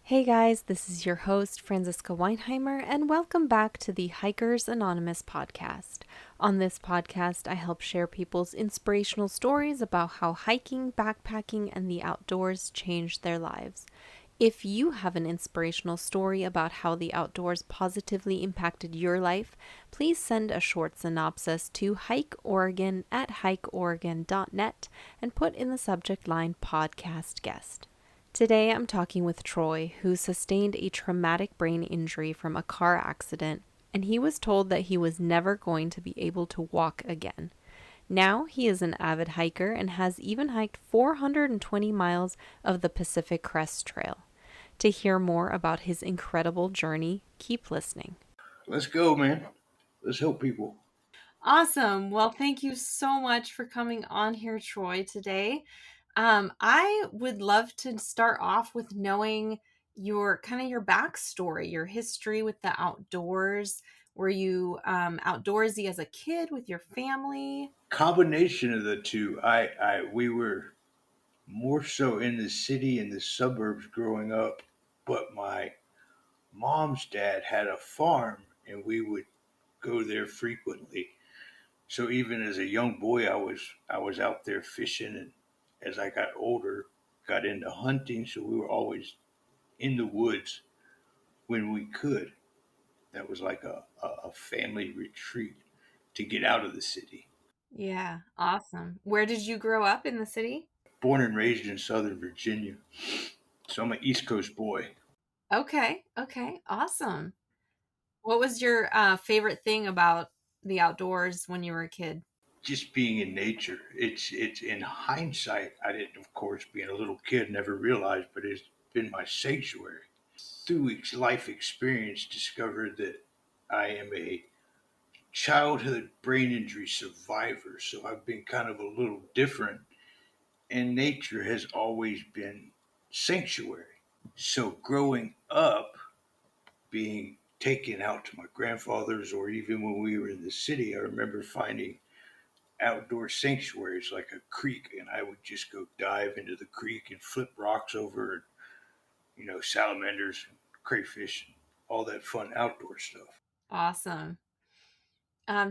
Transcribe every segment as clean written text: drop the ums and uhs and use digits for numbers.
Hey guys, this is your host, Franziska Weinheimer, and welcome back to the Hikers Anonymous podcast. On this podcast, I help share people's inspirational stories about how hiking, backpacking, and the outdoors changed their lives. If you have an inspirational story about how the outdoors positively impacted your life, please send a short synopsis to hikeoregon@hikeoregon.net and put in the subject line podcast guest. Today I'm talking with Troy, who sustained a traumatic brain injury from a car accident, and he was told that he was never going to be able to walk again. Now he is an avid hiker and has even hiked 420 miles of the Pacific Crest Trail. To hear more about his incredible journey, keep listening. Let's go, man. Let's help people. Awesome. Well, thank you so much for coming on here, Troy, today. I would love to start off with knowing your backstory, your history with the outdoors. Were you outdoorsy as a kid with your family? Combination of the two. We were more so in the city and the suburbs growing up, but my mom's dad had a farm, and we would go there frequently. So even as a young boy, I was out there fishing, and as I got older, got into hunting. So we were always in the woods when we could. That was like a family retreat to get out of the city. Yeah, awesome. Where did you grow up in the city? Born and raised in Southern Virginia, so I'm an East Coast boy. Okay, awesome. What was your favorite thing about the outdoors when you were a kid? Just being in nature, it's in hindsight. I didn't, of course, being a little kid, never realized, but it's been my sanctuary. Through life experience, discovered that I am a childhood brain injury survivor. So I've been kind of a little different, and nature has always been sanctuary. So growing up, being taken out to my grandfather's, or even when we were in the city, I remember finding outdoor sanctuaries like a creek, and I would just go dive into the creek and flip rocks over, and, salamanders and crayfish, and all that fun outdoor stuff. Awesome.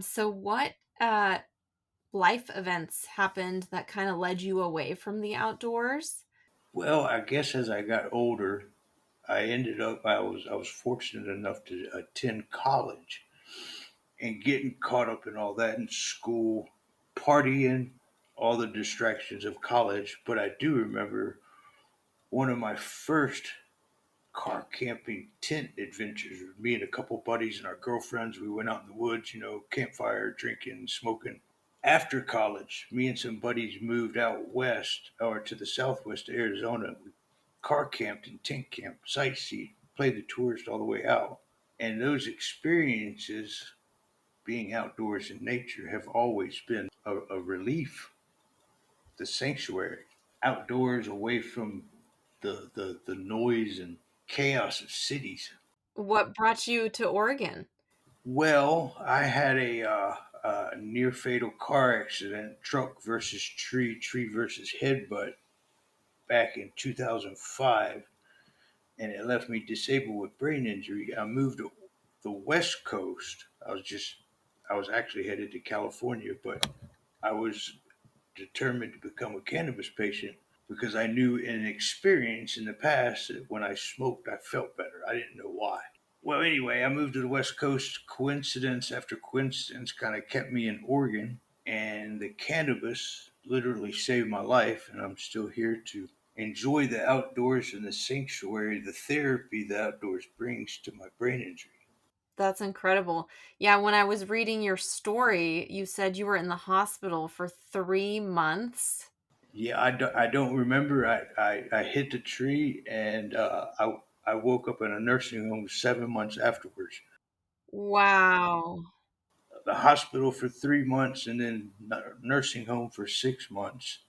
So what uh life events happened that kind of led you away from the outdoors? Well, I guess as I got older, I was fortunate enough to attend college, and getting caught up in all that in school, partying, all the distractions of college. But I do remember one of my first car camping tent adventures with me and a couple buddies and our girlfriends. We went out in the woods, campfire, drinking, smoking. After college, me and some buddies moved out west or to the southwest of Arizona. We car camped and tent camped, sightseeing, played the tourist all the way out. And those experiences, being outdoors in nature, have always been a relief, the sanctuary. Outdoors, away from the noise and chaos of cities. What brought you to Oregon? Well, I had a near fatal car accident, truck versus tree, tree versus headbutt, back in 2005, and it left me disabled with brain injury. I moved to the West Coast. I was actually headed to California, but I was determined to become a cannabis patient because I knew in experience in the past that when I smoked, I felt better. I didn't know why. Well, anyway, I moved to the West Coast. Coincidence after coincidence kind of kept me in Oregon, and the cannabis literally saved my life, and I'm still here to enjoy the outdoors and the sanctuary, the therapy the outdoors brings to my brain injury. That's incredible. Yeah, when I was reading your story, you said you were in the hospital for 3 months. Yeah, I don't remember. I hit the tree, and I woke up in a nursing home 7 months afterwards. Wow. The hospital for 3 months, and then nursing home for 6 months.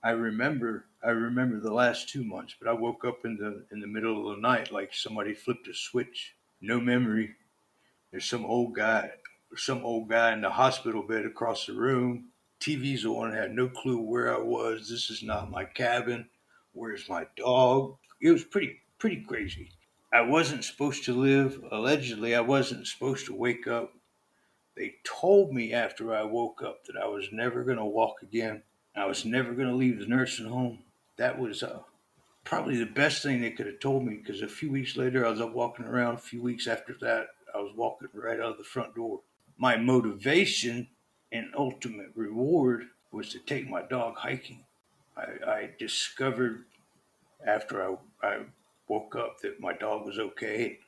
I remember the last 2 months, but I woke up in the middle of the night like somebody flipped a switch. No memory. There's some old guy in the hospital bed across the room. TV's on. Had no clue where I was. This is not my cabin. Where's my dog? It was pretty pretty crazy. I wasn't supposed to live. Allegedly, I wasn't supposed to wake up. They told me after I woke up that I was never going to walk again. I was never going to leave the nursing home. That was probably the best thing they could have told me, because a few weeks later, I was up walking around. A few weeks after that, I was walking right out of the front door. My motivation and ultimate reward was to take my dog hiking. I discovered after I woke up that my dog was okay.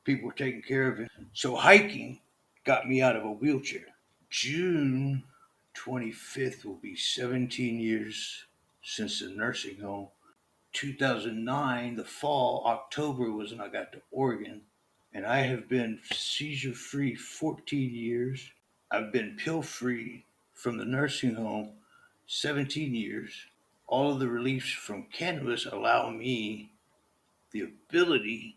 People were taking care of him. So hiking got me out of a wheelchair. June 25th will be 17 years since the nursing home. 2009, the fall, October was when I got to Oregon, and I have been seizure free 14 years. I've been pill free from the nursing home 17 years. All of the reliefs from cannabis allow me the ability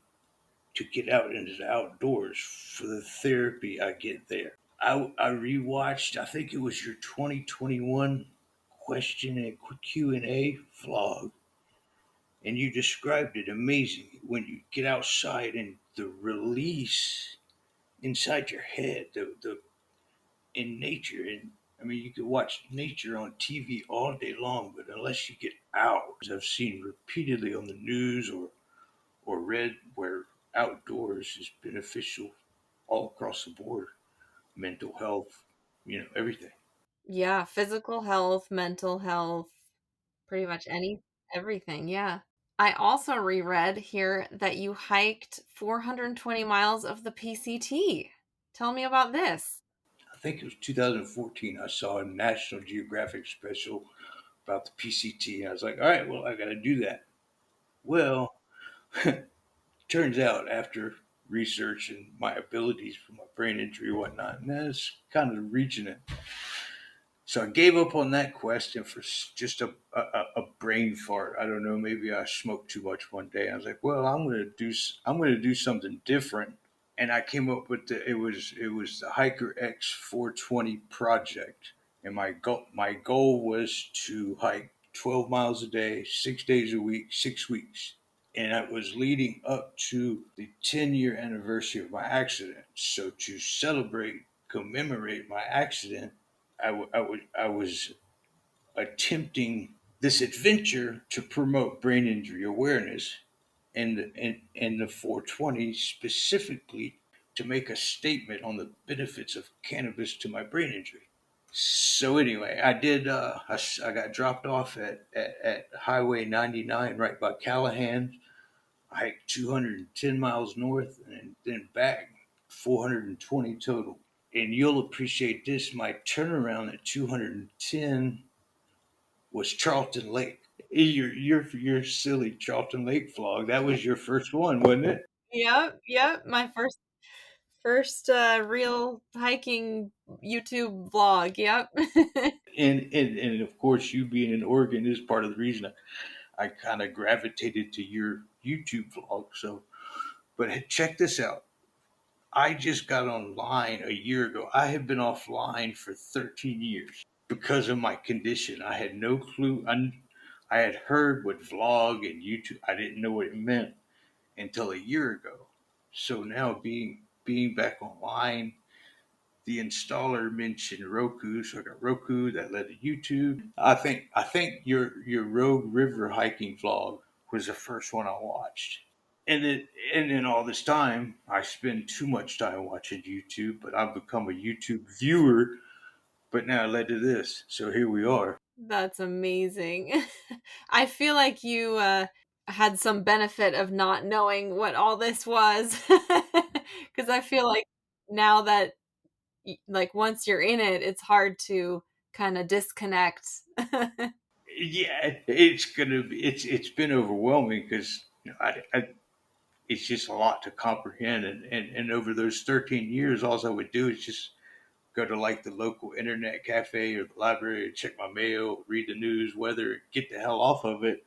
to get out into the outdoors for the therapy I get there. I rewatched, I think it was your 2021 question and Q&A vlog, and you described it amazing when you get outside and the release inside your head, the in nature. And I mean, you could watch nature on TV all day long, but unless you get out, I've seen repeatedly on the news or read where outdoors is beneficial all across the board, mental health, everything. Yeah, physical health, mental health, pretty much everything. Yeah. I also reread here that you hiked 420 miles of the PCT. Tell me about this. I think it was 2014. I saw a National Geographic special about the PCT, and I was like, all right, well, I got to do that. Well, turns out after research and my abilities for my brain injury and whatnot, and that's kind of reaching it. So I gave up on that question for just a brain fart. I don't know. Maybe I smoked too much one day. I was like, well, I'm gonna do something different. And I came up with it was the Hiker X 420 project. And my goal was to hike 12 miles a day, 6 days a week, 6 weeks. And it was leading up to the 10-year anniversary of my accident. So to celebrate, commemorate my accident, I was attempting this adventure to promote brain injury awareness and the 420 specifically to make a statement on the benefits of cannabis to my brain injury. So anyway, I did. I got dropped off at Highway 99 right by Callahan. I hiked 210 miles north and then back 420 total. And you'll appreciate this. My turnaround at 210 was Charlton Lake. Your silly Charlton Lake vlog. That was your first one, wasn't it? Yep, yep. My first real hiking YouTube vlog. Yep. And of course, you being in Oregon is part of the reason I kind of gravitated to your YouTube vlog. So, but check this out. I just got online a year ago. I have been offline for 13 years because of my condition. I had no clue. I had heard what vlog and YouTube. I didn't know what it meant until a year ago. So now being back online, the installer mentioned Roku, so I got Roku that led to YouTube. I think your Rogue River hiking vlog was the first one I watched. And then all this time I spend too much time watching YouTube, but I've become a YouTube viewer, but now it led to this. So here we are. That's amazing. I feel like you had some benefit of not knowing what all this was. Because I feel like now that, like, once you're in it, it's hard to kind of disconnect. Yeah, it's been overwhelming because it's just a lot to comprehend. And over those 13 years, all I would do is just go to like the local internet cafe or the library, check my mail, read the news, weather, get the hell off of it.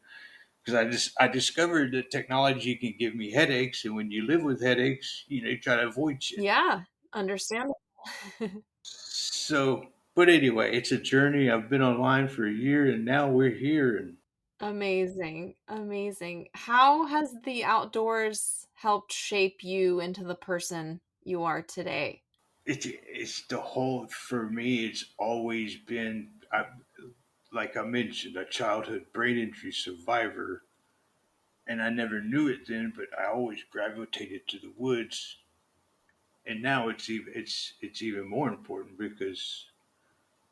Because I discovered that technology can give me headaches, and when you live with headaches, you try to avoid shit. Yeah, understandable. So, but anyway, it's a journey. I've been online for a year, and now we're here, and Amazing, amazing. How has the outdoors helped shape you into the person you are today? It's the whole, for me, it's always been, like I mentioned, a childhood brain injury survivor, and I never knew it then, but I always gravitated to the woods, and now it's even more important because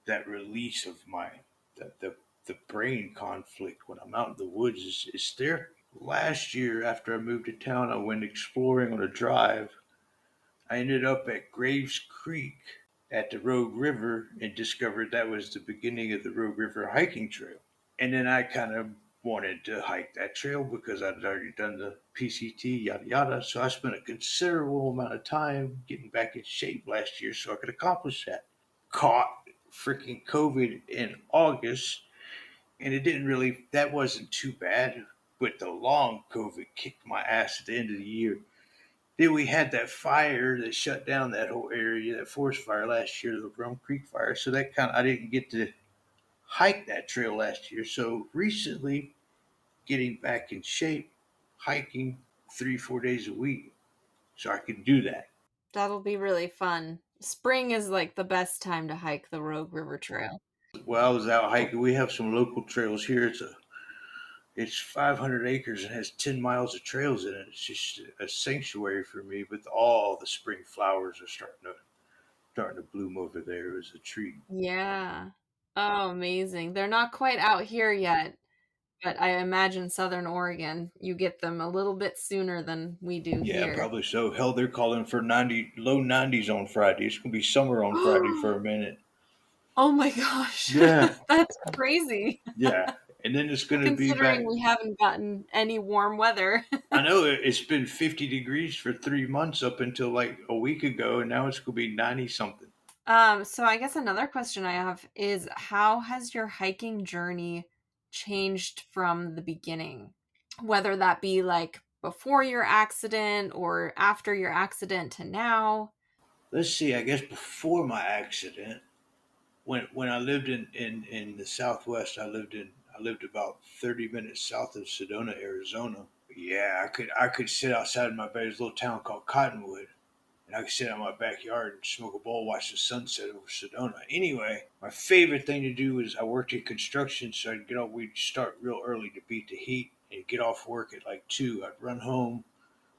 that release of my the brain conflict when I'm out in the woods is there. Last year, after I moved to town, I went exploring on a drive. I ended up at Graves Creek at the Rogue River and discovered that was the beginning of the Rogue River hiking trail. And then I kind of wanted to hike that trail because I'd already done the PCT, yada yada. So I spent a considerable amount of time getting back in shape last year so I could accomplish that. Caught freaking COVID in August, and it didn't really, that wasn't too bad. But the long COVID kicked my ass at the end of the year. Then we had that fire that shut down that whole area, that forest fire last year, the Rum Creek fire. So that kind of, I didn't get to hike that trail last year. So recently, getting back in shape, hiking 3, 4 days a week, so I can do that. That'll be really fun. Spring is like the best time to hike the Rogue River Trail. Well, I was out hiking. We have some local trails here. It's 500 acres and has 10 miles of trails in it. It's just a sanctuary for me. But all the spring flowers are starting to bloom over there. It was a treat. Yeah. Oh, amazing. They're not quite out here yet, but I imagine Southern Oregon, you get them a little bit sooner than we do Yeah, here. probably so. Hell, they're calling for 90, low 90s on Friday. It's gonna be summer on Friday for a minute. Oh my gosh. Yeah, That's crazy, yeah, and then it's gonna be considering back. we haven't gotten any warm weather. I know it's been 50 degrees for 3 months up until like a week ago, and now it's gonna be 90 something. So I guess another question I have is how has your hiking journey changed from the beginning? Whether that be like before your accident or after your accident to now. Let's see. I guess before my accident, when I lived in the Southwest, I lived about 30 minutes south of Sedona, Arizona. Yeah, I could sit outside my buddy's little town called Cottonwood, and I could sit out in my backyard and smoke a bowl, watch the sunset over Sedona. Anyway, my favorite thing to do is I worked in construction, so I'd get up. We'd start real early to beat the heat and get off work at like 2. I'd run home,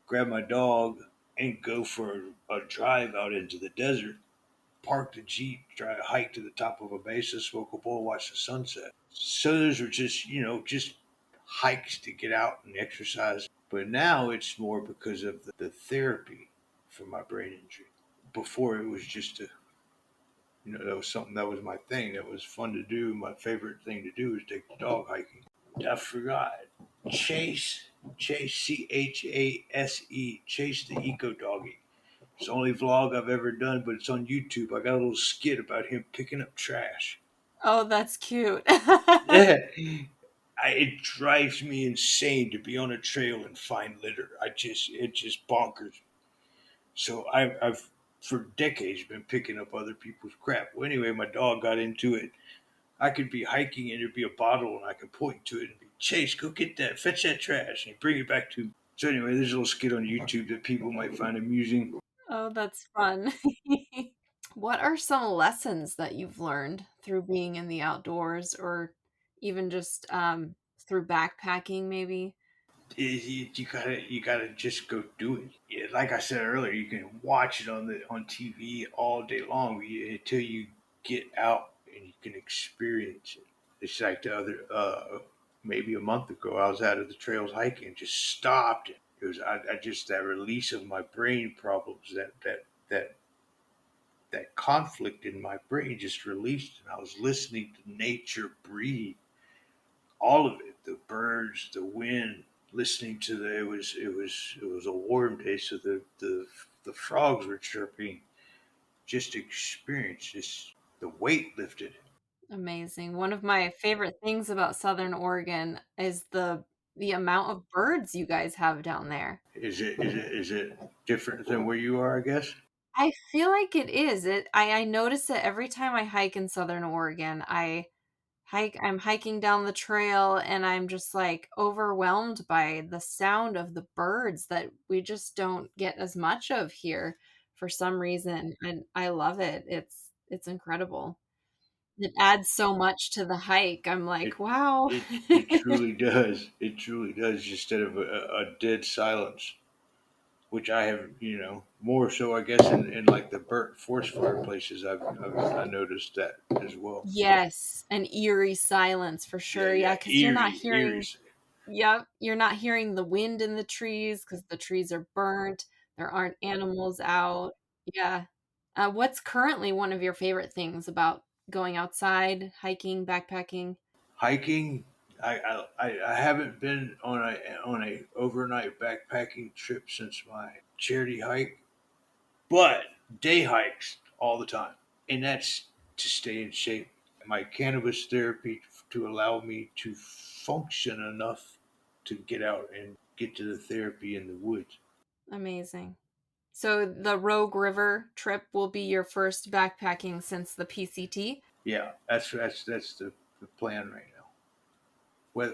grab my dog, and go for a drive out into the desert. Park the Jeep, try to hike to the top of a mesa, smoke a bowl, watch the sunset. So those were just hikes to get out and exercise. But now it's more because of the therapy for my brain injury. Before it was just that was something that was my thing. That was fun to do. My favorite thing to do is take the dog hiking. I forgot. Chase, Chase, Chase, Chase the Eco Doggy. It's the only vlog I've ever done, but it's on YouTube. I got a little skit about him picking up trash. Oh, that's cute. Yeah, it drives me insane to be on a trail and find litter. It's just bonkers. So I've for decades been picking up other people's crap. Well, anyway, my dog got into it. I could be hiking and there'd be a bottle and I could point to it and be, Chase, go get that, fetch that trash, and he'd bring it back to me. So anyway, there's a little skit on YouTube that people might find amusing. Oh, that's fun. What are some lessons that you've learned through being in the outdoors or even just through backpacking maybe? You gotta just go do it. Yeah, like I said earlier, you can watch it on TV all day long until you get out and you can experience it. It's like the other maybe a month ago, I was out of the trails hiking, just stopped. It was I just that release of my brain problems, that that conflict in my brain just released, and I was listening to nature breathe, all of it, the birds, the wind, listening to it was a warm day, so the frogs were chirping. Just experience, just the weight lifted. Amazing. One of my favorite things about Southern Oregon is the amount of birds you guys have down there. Is it different than where you are? I guess. I feel like it is. I notice it every time I hike in Southern Oregon. I I'm hiking down the trail and I'm just like overwhelmed by the sound of the birds that we just don't get as much of here for some reason. And I love it. It's incredible. It adds so much to the hike. I'm It like, wow. it truly does. It truly does. Instead of a dead silence, which I have, more so I guess in like the burnt forest fire places. I noticed that as well. Yes, an eerie silence for Yeah, sure. Yeah, yeah, because you're not eerie. hearing, yep, you're not hearing the wind in the trees because the trees are burnt. There aren't animals out. Yeah. What's currently one of your favorite things about going outside, hiking, backpacking? Hiking. I haven't been on a overnight backpacking trip since my charity hike, but day hikes all the time, and that's to stay in shape. My cannabis therapy to allow me to function enough to get out and get to the therapy in the woods. Amazing. So the Rogue River trip will be your first backpacking since the PCT? Yeah, that's the plan right now.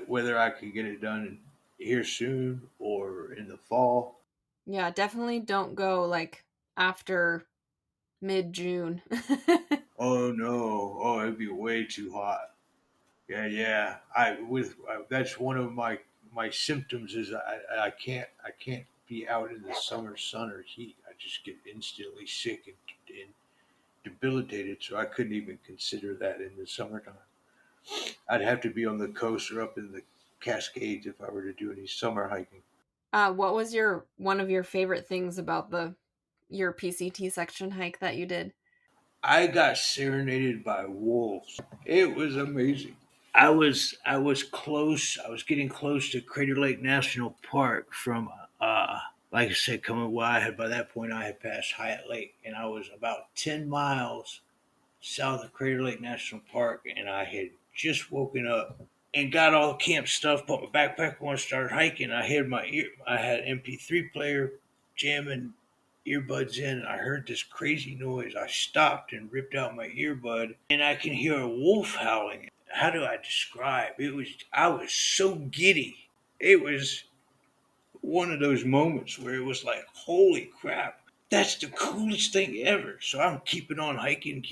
Whether I can get it done here soon or in the fall. Yeah, definitely don't go like after mid-June. Oh no! Oh, it'd be way too hot. Yeah, yeah. That's one of my symptoms is I can't be out in the summer sun or heat. I just get instantly sick and debilitated. So I couldn't even consider that in the summertime. I'd have to be on the coast or up in the Cascades if I were to do any summer hiking. What was your one of your favorite things about the your PCT section hike that you did? I got serenaded by wolves. It was amazing. I was close. I was getting close to Crater Lake National Park from like I said, coming well, I had by that point I had passed Hyatt Lake and I was about 10 miles south of Crater Lake National Park and I had just woken up and got all the camp stuff, put my backpack on, started hiking. I had an MP3 player jamming earbuds in, and I heard this crazy noise. I stopped and ripped out my earbud, and I can hear a wolf howling. How do I describe? I was so giddy. It was one of those moments where it was like, holy crap, that's the coolest thing ever. So I'm keeping on hiking,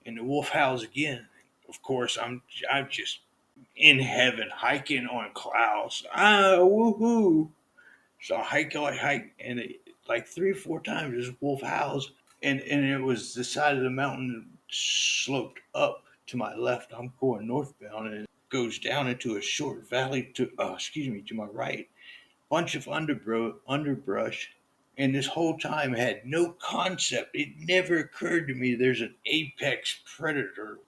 and the wolf howls again. Of course, I'm just in heaven, hiking on clouds. Ah, woohoo! So I hike, and like 3 or 4 times this wolf howls, and it was the side of the mountain sloped up to my left. I'm going northbound, and it goes down into a short valley to my right. Bunch of underbrush, and this whole time had no concept. It never occurred to me there's an apex predator,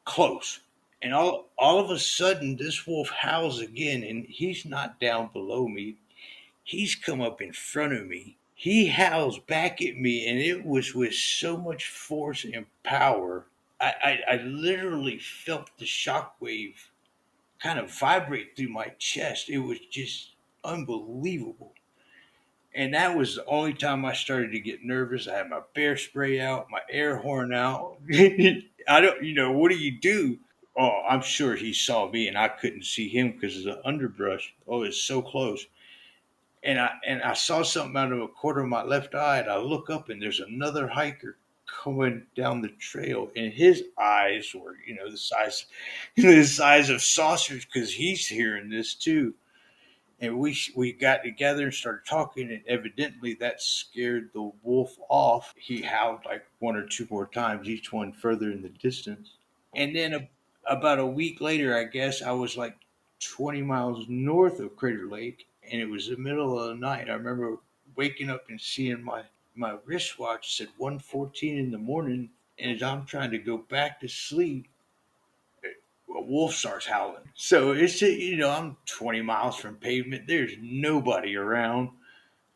close. And all of a sudden, this wolf howls again, and he's not down below me. He's come up in front of me. He howls back at me, and it was with so much force and power. I literally felt the shockwave kind of vibrate through my chest. It was just unbelievable. And that was the only time I started to get nervous. I had my bear spray out, my air horn out. I don't, what do you do? Oh, I'm sure he saw me and I couldn't see him because of the underbrush. Oh, it's so close. And I saw something out of a corner of my left eye, and I look up and there's another hiker coming down the trail, and his eyes were, the size, the size of saucers because he's hearing this too. And we got together and started talking, and evidently that scared the wolf off. He howled like one or two more times, each one further in the distance. And then about a week later, I guess I was like 20 miles north of Crater Lake, and it was the middle of the night. I remember waking up and seeing my wristwatch said 1:14 in the morning, and as I'm trying to go back to sleep, a wolf starts howling. So I'm 20 miles from pavement. There's nobody around.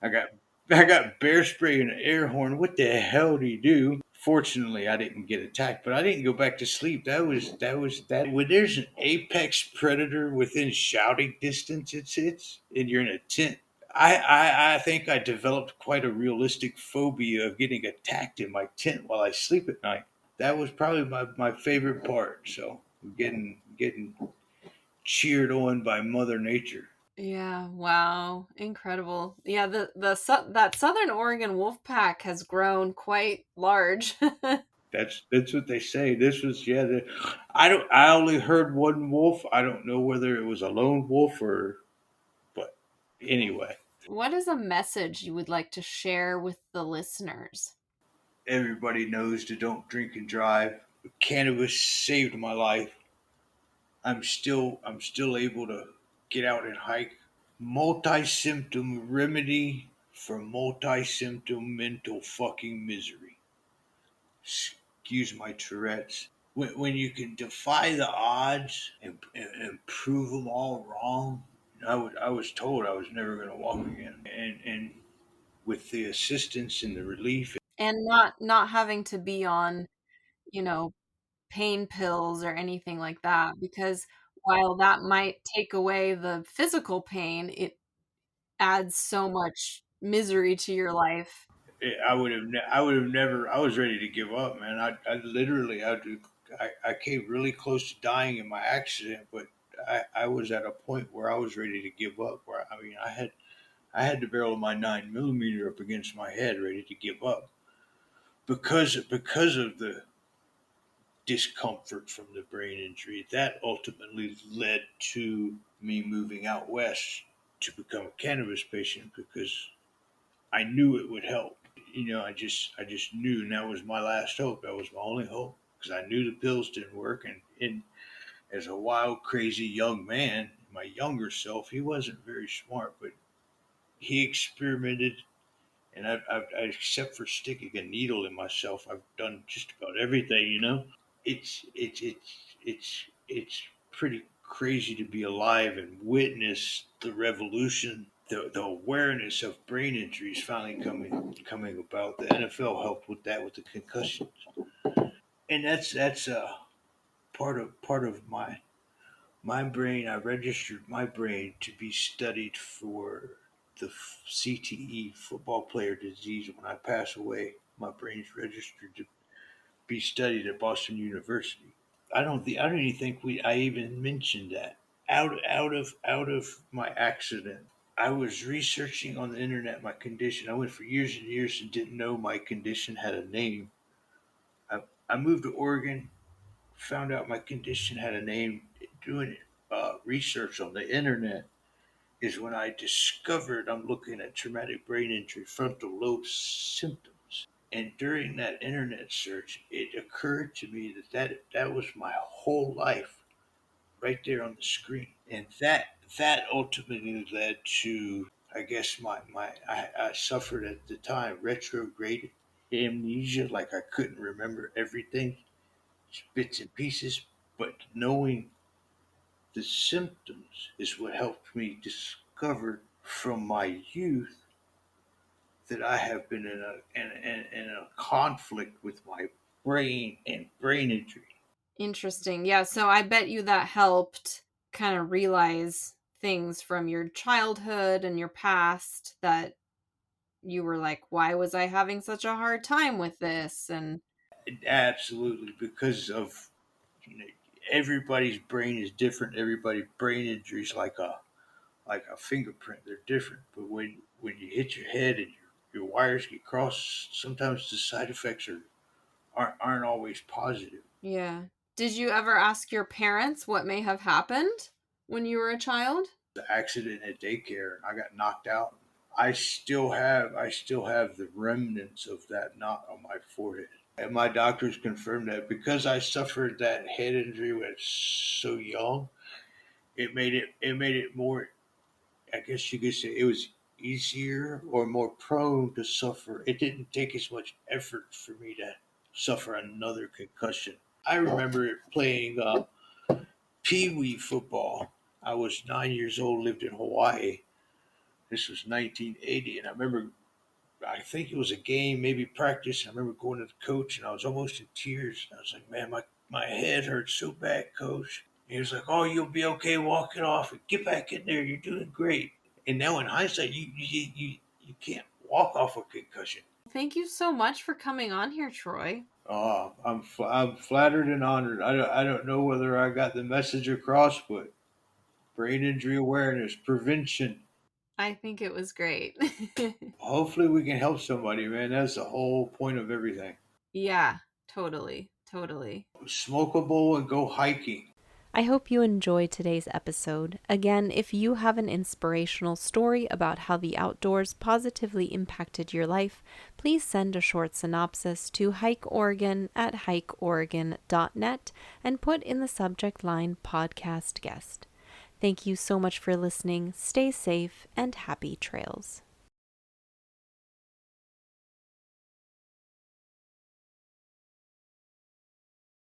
I got I got bear spray and an air horn. What the hell do you do? Fortunately, I didn't get attacked, but I didn't go back to sleep. That. When there's an apex predator within shouting distance, and you're in a tent. I think I developed quite a realistic phobia of getting attacked in my tent while I sleep at night. that was probably my favorite part. So getting cheered on by Mother Nature. Yeah, wow, incredible. Yeah, that Southern Oregon wolf pack has grown quite large. That's what they say. This was yeah. I don't. I only heard one wolf. I don't know whether it was a lone wolf or, but anyway, What is a message you would like to share with the listeners? everybody knows to don't drink and drive. Cannabis saved my life. I'm still able to get out and hike. Multi-symptom remedy for multi-symptom mental fucking misery. Excuse my Tourette's. When you can defy the odds and prove them all wrong, I was told I was never going to walk again. And with the assistance and the relief, And not having to be on, you know, pain pills or anything like that, because while that might take away the physical pain, it adds so much misery to your life. I would have never. I was ready to give up, man. I literally, I came really close to dying in my accident, but I was at a point where I was ready to give up. Where I mean, I had the barrel of my 9 millimeter up against my head, ready to give up because of the discomfort from the brain injury. That ultimately led to me moving out west to become a cannabis patient because I knew it would help. I just knew, and that was my last hope. That was my only hope because I knew the pills didn't work. And as a wild, crazy young man, my younger self, he wasn't very smart, but he experimented. And except for sticking a needle in myself, I've done just about everything. It's pretty crazy to be alive and witness the revolution, the awareness of brain injuries finally coming about. The NFL helped with that with the concussions, and that's part of my brain. I registered my brain to be studied for the CTE, football player disease. When I pass away, my brain's registered to be studied at Boston University. I don't even think I even mentioned that. Out of my accident, I was researching on the internet my condition. I went for years and years and didn't know my condition had a name. I, I moved to Oregon, found out my condition had a name. Doing research on the internet is when I discovered I'm looking at traumatic brain injury frontal lobe symptoms. And during that internet search, it occurred to me that was my whole life right there on the screen. And that ultimately led to, I guess, I suffered at the time retrograde amnesia, like I couldn't remember everything, bits and pieces. But knowing the symptoms is what helped me discover from my youth that I have been in a conflict with my brain and brain injury. Interesting. Yeah, so I bet you that helped kind of realize things from your childhood and your past that you were like, why was I having such a hard time with this? And Absolutely, because of you know, everybody's brain is different. Everybody's brain injury is like a fingerprint. They're different. But when you hit your head and your wires get crossed, sometimes the side effects aren't always positive. yeah. Did you ever ask your parents what may have happened when you were a child? The accident at daycare, and I got knocked out. I still have the remnants of that knot on my forehead. And my doctors confirmed that because I suffered that head injury when I was so young, it made it more, I guess you could say it was easier or more prone to suffer. It didn't take as much effort for me to suffer another concussion. I remember playing pee wee football. I was 9 years old, lived in Hawaii. This was 1980, and I think it was a game, maybe practice. I remember going to the coach, and I was almost in tears. I was like, "Man, my head hurts so bad, coach." And he was like, "Oh, you'll be okay. Walk it off. Get back in there. You're doing great." And now, in hindsight, you can't walk off a concussion. Thank you so much for coming on here, Troy. I'm flattered and honored. I don't know whether I got the message across, but brain injury awareness, prevention. I think it was great. Hopefully, we can help somebody, man. That's the whole point of everything. Yeah, totally. Totally. Smoke a bowl and go hiking. I hope you enjoyed today's episode. Again, if you have an inspirational story about how the outdoors positively impacted your life, please send a short synopsis to hikeoregon@hikeoregon.net and put in the subject line podcast guest. Thank you so much for listening. Stay safe and happy trails.